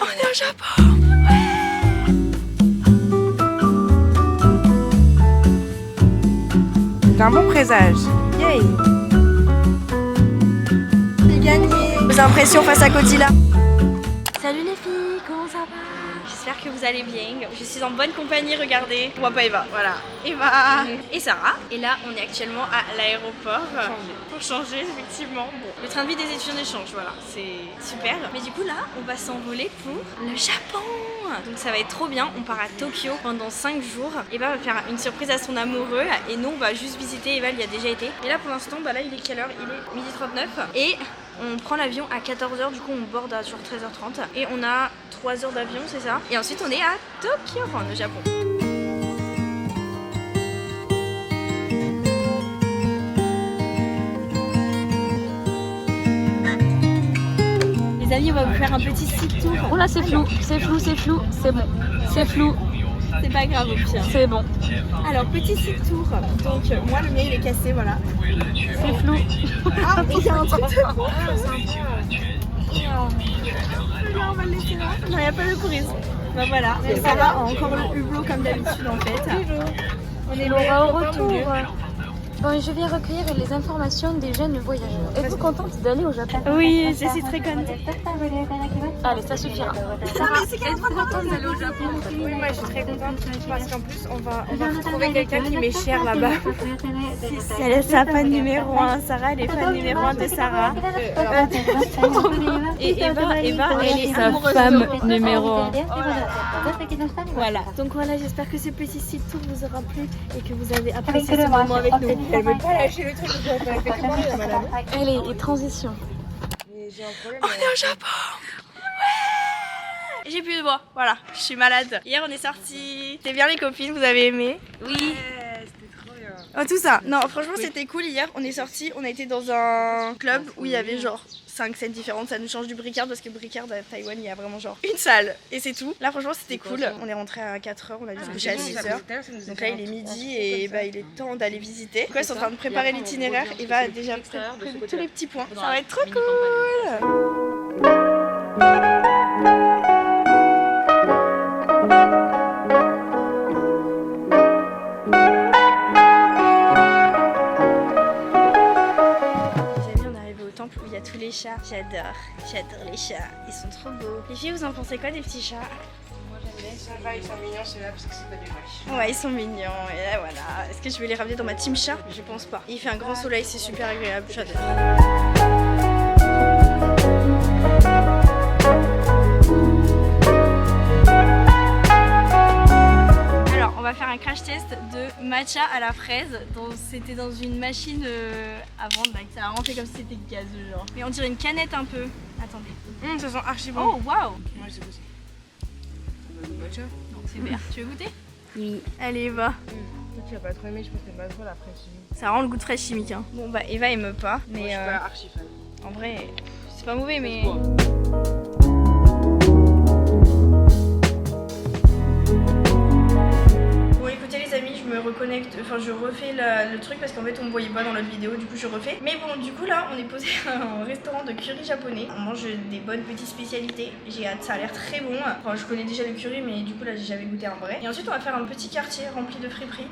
On est au Japon. C'est un bon présage. Yay! J'ai gagné! Vos impressions face à Godzilla? Salut les filles, comment ça va? J'espère que vous allez bien. Je suis en bonne compagnie, regardez. Moi pas Eva, voilà. Eva et Sarah. Et là, on est actuellement à l'aéroport. Pour changer, effectivement. Bon, le train de vie des étudiants d'échange, voilà. C'est super. Mais du coup, là, on va s'envoler pour le Japon. Donc ça va être trop bien. On part à Tokyo pendant 5 jours. Eva va faire une surprise à son amoureux. Et nous, on va juste visiter. Eva, il y a déjà été. Et là, pour l'instant, bah là, il est quelle heure? Il est 12h39. Et on prend l'avion à 14h, du coup on borde à genre 13h30 et on a 3 heures d'avion, c'est ça. Et ensuite on est à Tokyo, enfin au Japon. Les amis, on va vous faire un petit site tour. Oh là c'est flou, c'est flou, c'est flou, c'est bon, c'est flou. C'est pas grave au pire. C'est bon. Alors petit site tour, donc moi le mien il est cassé, voilà. C'est flou. Ah, il y a un truc de fou. On va le laisser là. Non, il n'y a pas de prise. Bah voilà, ça va, encore le hublot comme d'habitude en fait. On est Laura au retour. Bon, je viens recueillir les informations des jeunes voyageurs. Êtes-vous contente d'aller au Japon? Oui, je suis très contente. Allez, ça suffira. Êtes-vous contente d'aller au Japon? Oui, moi je suis très contente parce qu'en plus on va retrouver quelqu'un qui m'est cher là-bas. C'est sa fan numéro 1, Sarah, elle est fan numéro 1 de Sarah. Et Eva, elle est Sa amoureuse femme de... numéro 1. Voilà, donc voilà, j'espère que ce petit site tour vous aura plu et que vous avez apprécié ce moment avec nous. Elle veut pas lâcher le truc, elle fait comment la madame? Elle est transition. J'ai un problème. On est au Japon. Ouais. J'ai plus de voix, voilà, je suis malade. Hier on est sortis. C'était bien les copines, vous avez aimé? Oui. C'était trop bien. Oh, tout ça. Non, franchement c'était cool. Hier on est sortis, on a été dans un club où il y avait genre 5 scènes différentes. Ça nous change du Bricard parce que Bricard à Taïwan il y a vraiment genre une salle et c'est tout. Là franchement c'était cool. On est rentré à 4h, on a dû se coucher à 6h. Donc là il est midi et bah, il est temps d'aller visiter. Quoi, ils sont en train de préparer l'itinéraire. Et va déjà prévu tous les petits points. Ça va être trop cool. Où il y a tous les chats. J'adore les chats. Ils sont trop beaux. Les filles, vous en pensez quoi des petits chats? Moi j'aime bien, ça va, ils sont mignons ceux-là parce que c'est pas des vaches. Ouais, ils sont mignons. Et là voilà. Est-ce que je vais les ramener dans ma team chat? Je pense pas. Il fait un grand soleil, c'est super agréable. J'adore. On va faire un crash test de matcha à la fraise. C'était dans une machine à vendre là, ça a rentré comme si c'était gazeux genre. Mais on dirait une canette un peu. Attendez. Ça sent archi bon. Oh waouh. Moi j'ai goûté. Matcha? Non, c'est vert. Tu veux goûter? Oui. Allez, Eva. Tu vas pas trop aimé, je pense que t'aimes pas trop la fraise chimique. Ça rend le goût de fraise chimique. Hein. Bon bah Eva aime pas. Mais moi, je suis pas archi fan. En vrai, c'est pas mauvais mais... Je me reconnecte, enfin je refais le truc parce qu'en fait on me voyait pas dans l'autre vidéo, du coup je refais. Mais bon, du coup là on est posé à un restaurant de curry japonais. On mange des bonnes petites spécialités. J'ai hâte, ça a l'air très bon. Enfin je connais déjà le curry mais du coup là j'ai jamais goûté un vrai. Et ensuite on va faire un petit quartier rempli de friperies.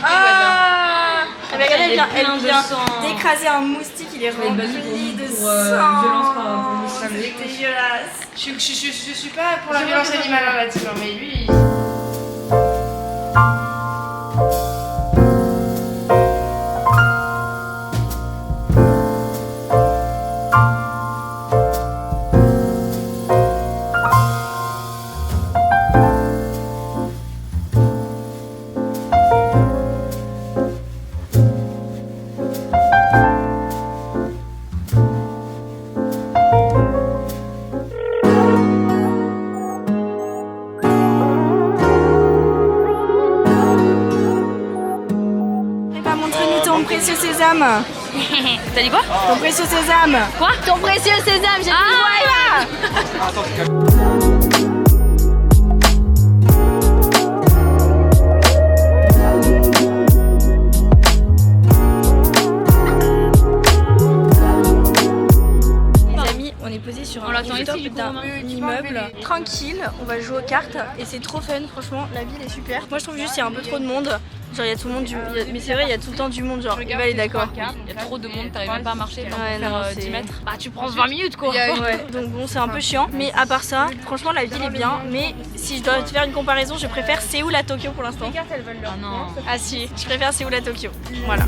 Ah, regardez, elle vient d'écraser un moustique, il est rempli de sang. C'est dégueulasse. Je suis pas pour la violence animale en bâtiment, mais lui... Ton précieux sésame. T'as dit quoi? Ton précieux sésame. Quoi? Ton précieux sésame, j'ai dit voilà. Les amis, on est posé sur un rooftop d'un immeuble tranquille, on va jouer aux cartes et c'est trop fun, franchement la ville est super. Moi je trouve juste qu'il y a un peu trop de monde, genre il y a tout le monde, mais c'est vrai il y a tout le temps du monde, genre Eva elle est d'accord. Il y a trop de monde, t'arrives même pas à marcher, pour Ouais, faire non, 10 mètres. Bah tu prends 20 minutes quoi. Ouais. Donc bon c'est un peu chiant, mais à part ça, franchement la ville est bien, mais si je dois te faire une comparaison, je préfère Séoul à Tokyo pour l'instant. Ah non. Ah si, je préfère Séoul à Tokyo, voilà.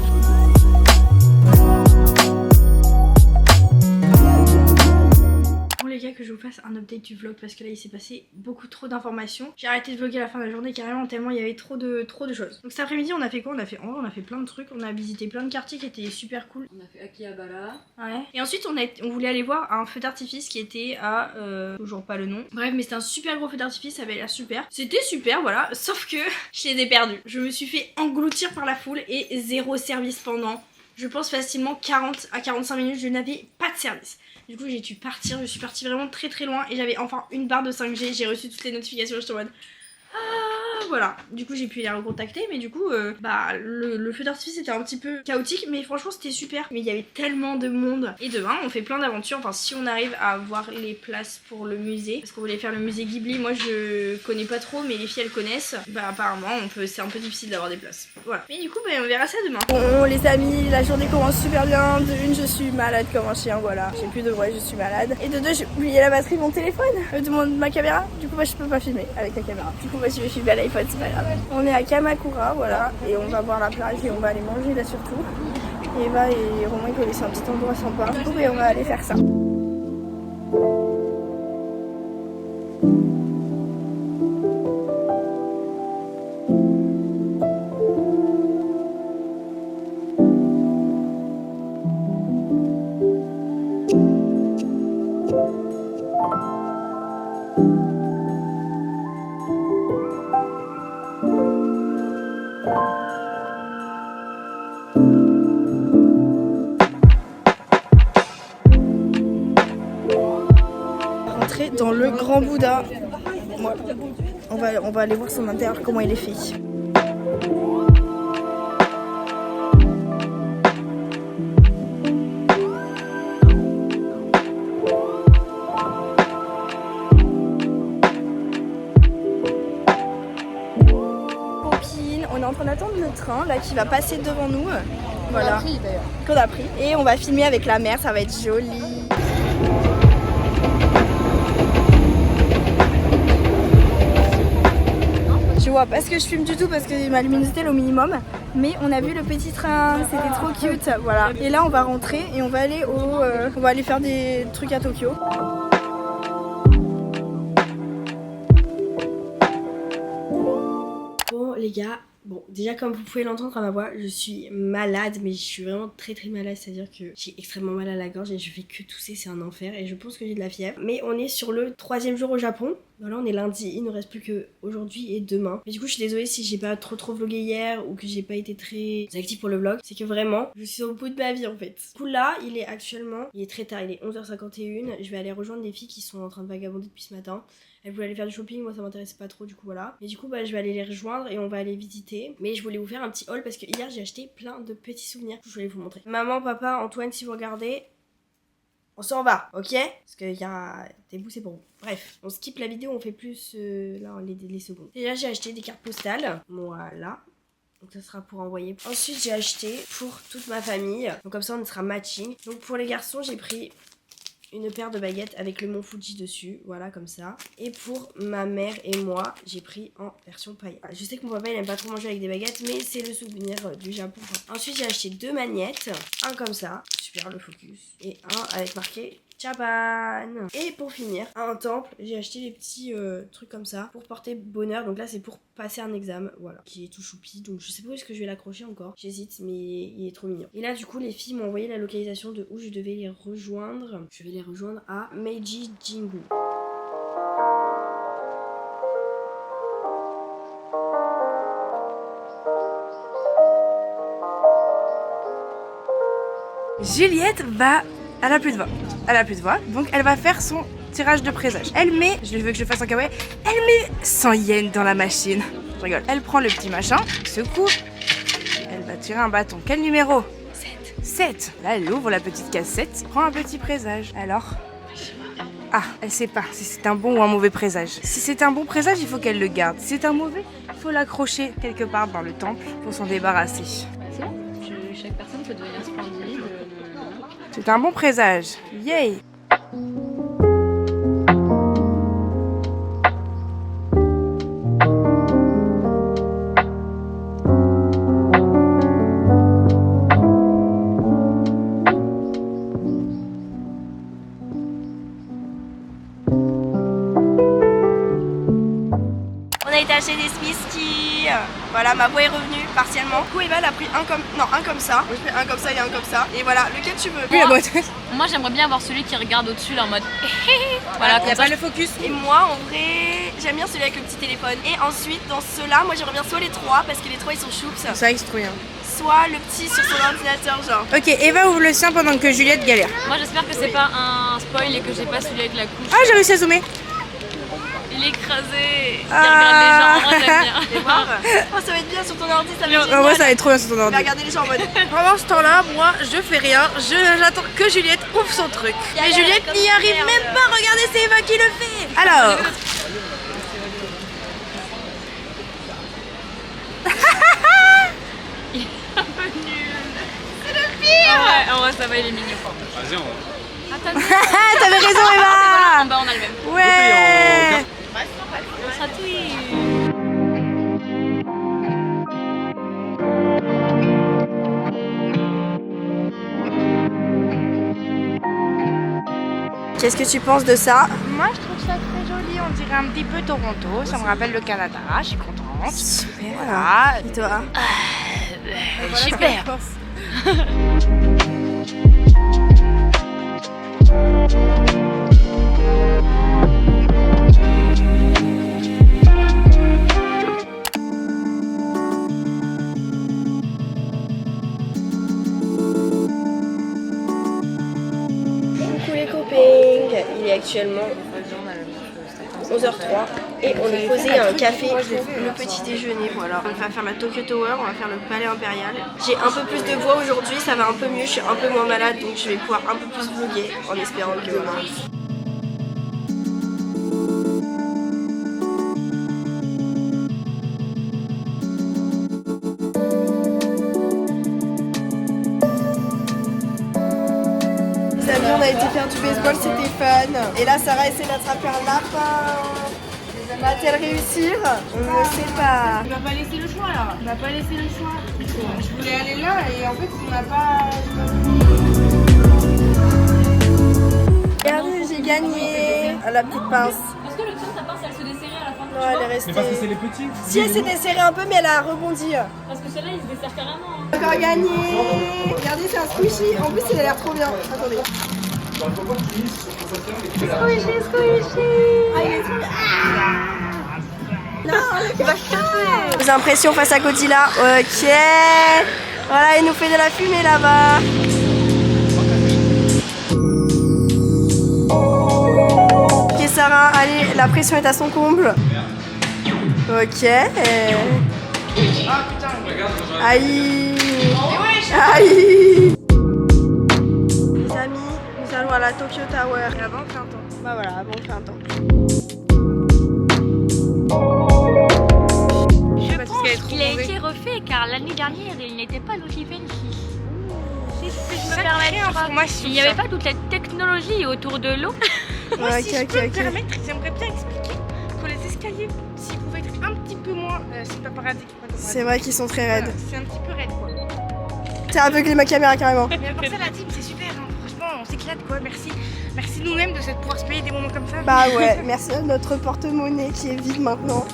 Les gars, que je vous fasse un update du vlog parce que là il s'est passé beaucoup trop d'informations. J'ai arrêté de vlogger à la fin de la journée carrément tellement il y avait trop de choses. Donc cet après-midi on a fait quoi? On a fait plein de trucs, on a visité plein de quartiers qui étaient super cool. On a fait Akihabara. Ouais. Et ensuite on voulait aller voir un feu d'artifice qui était à toujours pas le nom. Bref, mais c'était un super gros feu d'artifice, ça avait l'air super. C'était super, voilà, sauf que je les ai perdus. Je me suis fait engloutir par la foule et zéro service pendant, je pense facilement 40 à 45 minutes, je n'avais pas de service. Du coup j'ai dû partir, je suis partie vraiment très très loin et j'avais enfin une barre de 5G, j'ai reçu toutes les notifications, j'étais en mode voilà. Du coup j'ai pu les recontacter, mais du coup le feu d'artifice était un petit peu chaotique, mais franchement c'était super. Mais il y avait tellement de monde. Et demain on fait plein d'aventures, enfin si on arrive à avoir les places pour le musée, parce qu'on voulait faire le musée Ghibli, moi je connais pas trop mais les filles elles connaissent. Bah apparemment c'est un peu difficile d'avoir des places. Voilà. Mais du coup on verra ça demain. Bon les amis, la journée commence super bien. De une, je suis malade comme un chien, voilà. J'ai plus de voix, je suis malade. Et de deux, j'ai oublié la batterie de mon téléphone, de ma caméra. Du coup je peux pas filmer avec la caméra. Du coup je vais filmer à l'iPhone, c'est pas grave. On est à Kamakura, voilà, et on va voir la plage et on va aller manger là surtout. Et Eva et Romain ils connaissent un petit endroit sympa. Du coup on va aller faire ça. Dans le grand Bouddha. Voilà. On va aller voir son intérieur, comment il est fait. Copine, on est en train d'attendre le train là qui va passer devant nous. Voilà. Qu'on a pris. Et on va filmer avec la mer, ça va être joli. Je vois pas ce que je filme du tout parce que ma luminosité est au minimum. Mais on a vu le petit train, c'était trop cute, voilà. Et là on va rentrer et on va aller on va aller faire des trucs à Tokyo. Bon les gars, bon déjà comme vous pouvez l'entendre à ma voix, je suis malade, mais je suis vraiment très très malade, c'est-à-dire que j'ai extrêmement mal à la gorge et je fais que tousser, c'est un enfer et je pense que j'ai de la fièvre. Mais on est sur le 3e jour au Japon. Voilà, on est lundi, il ne reste plus que aujourd'hui et demain. Mais du coup, je suis désolée si j'ai pas trop vlogué hier ou que j'ai pas été très active pour le vlog. C'est que vraiment, je suis au bout de ma vie en fait. Du coup, là, il est très tard, il est 11h51. Je vais aller rejoindre les filles qui sont en train de vagabonder depuis ce matin. Elles voulaient aller faire du shopping, moi ça m'intéressait pas trop, du coup voilà. Et du coup, je vais aller les rejoindre et on va aller visiter. Mais je voulais vous faire un petit haul parce que hier, j'ai acheté plein de petits souvenirs. Je voulais vous montrer. Maman, papa, Antoine, si vous regardez, on s'en va, ok? Parce qu'il y a des bouts, c'est pour vous. Bref, on skip la vidéo, on fait plus là les secondes. Déjà, j'ai acheté des cartes postales. Voilà. Donc ça sera pour envoyer. Ensuite, j'ai acheté pour toute ma famille. Donc comme ça, on sera matching. Donc pour les garçons, j'ai pris une paire de baguettes avec le mont Fuji dessus, voilà comme ça. Et pour ma mère et moi, j'ai pris en version paille. Je sais que mon papa il aime pas trop manger avec des baguettes, mais c'est le souvenir du Japon. Ensuite j'ai acheté 2 magnettes, un comme ça, super le focus, et un avec marqué Japan. Et pour finir, à un temple, j'ai acheté des petits trucs comme ça pour porter bonheur. Donc là c'est pour passer un examen, voilà, qui est tout choupi. Donc je sais pas où est-ce que je vais l'accrocher encore. J'hésite, mais il est trop mignon. Et là du coup les filles m'ont envoyé la localisation de où je devais les rejoindre. Je vais les rejoindre à Meiji Jingu. Juliette elle a plus de voix. Elle a plus de voix, donc elle va faire son tirage de présage. Elle met, je veux que je fasse un kawaii, elle met 100 yens dans la machine. Je rigole. Elle prend le petit machin, secoue, elle va tirer un bâton. Quel numéro? 7. Là, elle ouvre la petite cassette, prend un petit présage. Alors, Ah, elle sait pas si c'est un bon ou un mauvais présage. Si c'est un bon présage, il faut qu'elle le garde. Si c'est un mauvais, il faut l'accrocher quelque part dans le temple pour s'en débarrasser. C'est bon. Chaque personne peut devenir splendide. C'est un bon présage. Yay! On a été acheter des Smisky. Voilà, ma voix est revenue partiellement. Du coup, Eva elle a pris un comme ça. Moi, je fais un comme ça et un comme ça. Et voilà, lequel tu veux? Oui, la boîte. Moi j'aimerais bien avoir celui qui regarde au-dessus là en mode. Voilà, Il comme n'y a ça. pas le focus. Et moi, en vrai, j'aime bien celui avec le petit téléphone. Et ensuite, dans ceux-là, moi, j'aimerais bien soit les trois, parce que les trois, ils sont choups. C'est vrai que c'est trop bien. Soit le petit sur son ordinateur, genre. Ok, Eva ouvre le sien pendant que Juliette galère. Moi j'espère que c'est pas un spoil et que j'ai pas celui avec la couche. Ah, j'ai réussi à zoomer. Il est écrasé. Il Ah. regarde les gens. En vrai, j'aime bien. Fais voir. Oh, ça va être bien sur ton ordi, ça va être En vrai, ça va génial. être trop bien sur ton Je vais ordi. regarder les gens en mode. Pendant ce temps-là, moi, je fais rien. J'attends que Juliette ouvre son truc. Mais Juliette n'y arrive même pas. Regardez, c'est Eva qui le fait. Alors. Ouais, en vrai, ça va, il est mignon. Vas-y, on va. Ah, t'avais raison, En Eva. bas, on a le même. Ouais. On sera tous. Qu'est-ce que tu penses de ça? Moi, je trouve ça très joli. On dirait un petit peu Toronto. Ça me rappelle le Canada. Je suis contente. Super. Voilà. Et toi? Super. Coucou les copains. Il est actuellement 11h03 et on est posé à un café pour le petit déjeuner. Voilà, on va faire la Tokyo Tower, on va faire le palais impérial. J'ai un peu plus de voix aujourd'hui, ça va un peu mieux, je suis un peu moins malade donc je vais pouvoir un peu plus vlogger en espérant que on a été faire du baseball, c'était fun. Et là, Sarah essaie d'attraper un lapin. Va-t-elle réussir? On ne sait pas. On n'a pas laissé le choix là. On n'a pas laissé le choix. Je voulais aller là et en fait on n'a pas. Regardez, j'ai gagné à la petite pince. Est-ce que le tien, ta pince, elle se desserrait à la fin? Non, elle est restée. Mais parce que c'est les petits. Si, elle s'est desserrée un peu, mais elle a rebondi. Parce que celle-là, il se desserre carrément. Hein. Encore gagné. Regardez, c'est un squishy. En plus, il a l'air trop bien. Attendez. Squishy, squishy. Ah, il est trop bien. Non, il va casser. Vos impressions face à Godzilla? Ok. Voilà, il nous fait de la fumée là-bas. Ok, Sarah, allez, la pression est à son comble. Ok. Aïe. Aïe. Les amis, nous allons à la Tokyo Tower. Et avant, on fait un temps. Bah voilà, avant on fait un temps. Je Parce pense qu'elle est trop qu'il a mauvaise. été refait car l'année dernière, il n'était pas aussi fancy. Si je me Sacrée permets, information, il n'y avait ça. pas toute la technologie autour de l'eau. Moi, Ouais, si ok, je peux ok, me ok. permettre, j'aimerais bien expliquer que les escaliers, s'ils pouvaient être un petit peu moins. C'est pas paradis. C'est vrai qu'ils sont très raides. C'est un petit peu raide quoi. T'as aveuglé ma caméra carrément. Mais à part ça, la team, c'est super. Hein. Franchement, on s'éclate quoi. Merci. Merci nous-mêmes de pouvoir se payer des moments comme ça. Bah ouais, merci à notre porte-monnaie qui est vide maintenant.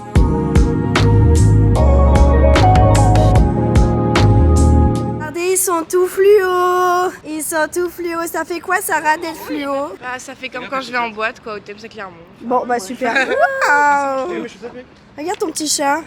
Regardez, ils sont tout fluo. Ils sont tout fluo. Ça fait quoi, Sarah, d'être fluo? Bah, ça fait comme quand je vais en boîte quoi, au thème, c'est clairement. Bon, bah super. Waouh. Regarde ton petit chat.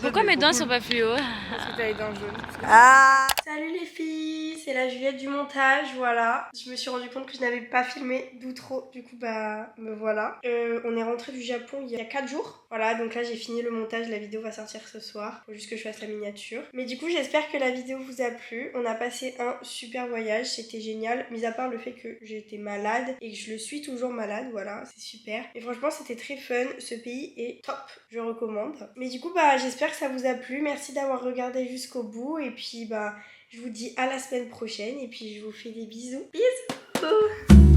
Pourquoi mes dents sont pas fluo? Parce que t'allais dans le jaune. Ah. Salut les filles. c'est la Juliette du montage, voilà. Je me suis rendu compte que je n'avais pas filmé d'outro, du coup bah me voilà. On est rentré du Japon il y a 4 jours. Voilà, donc là j'ai fini le montage, la vidéo va sortir ce soir. Faut juste que je fasse la miniature. Mais du coup j'espère que la vidéo vous a plu. On a passé un super voyage, c'était génial. Mis à part le fait que j'étais malade et que je le suis toujours malade, voilà, c'est super. Et franchement c'était très fun, ce pays est top, je recommande. Mais du coup bah j'espère que ça vous a plu. Merci d'avoir regardé jusqu'au bout et puis bah je vous dis à la semaine prochaine et puis je vous fais des bisous. Bisous.